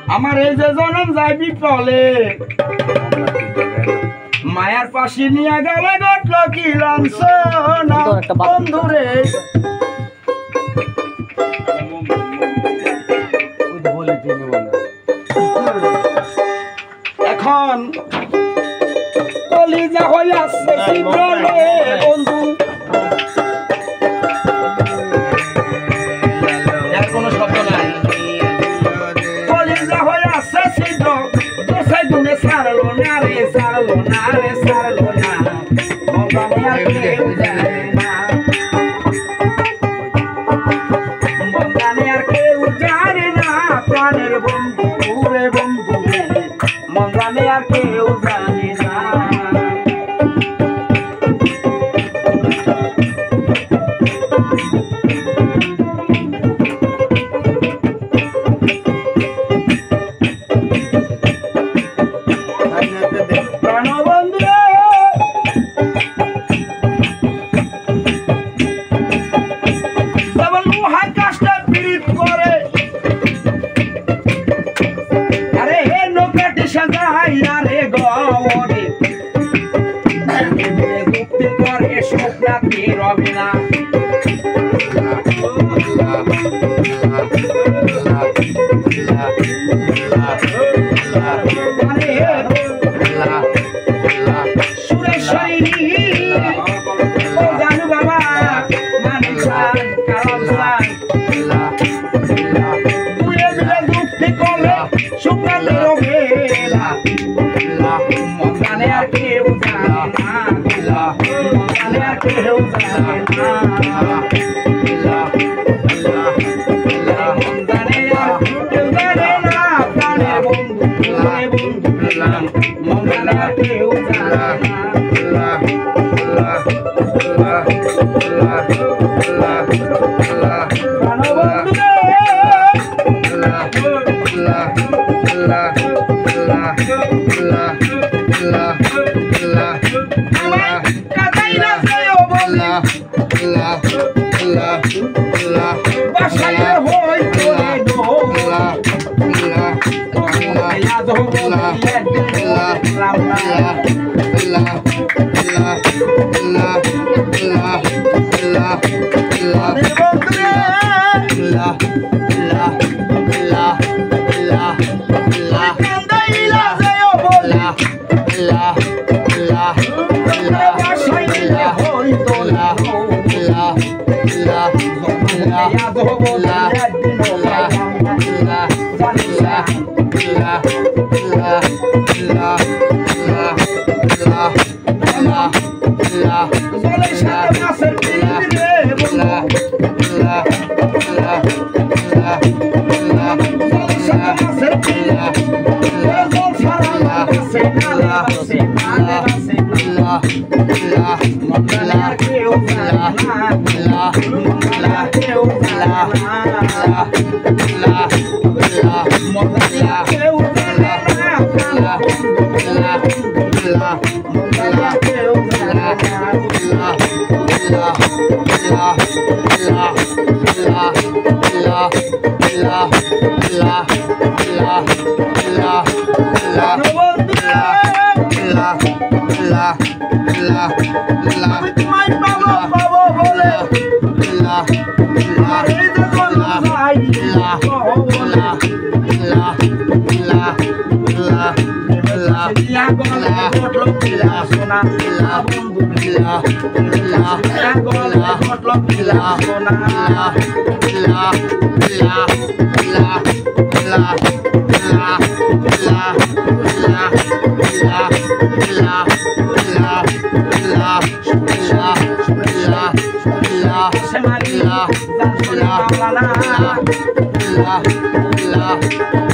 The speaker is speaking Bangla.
আমার এই যে জনম যাই বিপলে মায়ার পাশে নিয়ে গেলে ঘটল কি লাঞ্ছনা বন্ধুরে এখন কলিজা হয়ে আসছে বন্ধু কোনো শব্দ নাই কলিজা হয়ে আসছে ছিদ্র দোষাই দুনে সারলো না রে সারলো না রে সারলো না মঙ্গামিয়ার কেউ জানে না মঙ্গামিয়ার কেউ জানে না প্রাণের বন্ধু রে বন্ধু রে মঙ্গামিয়ার কেউ জানে না la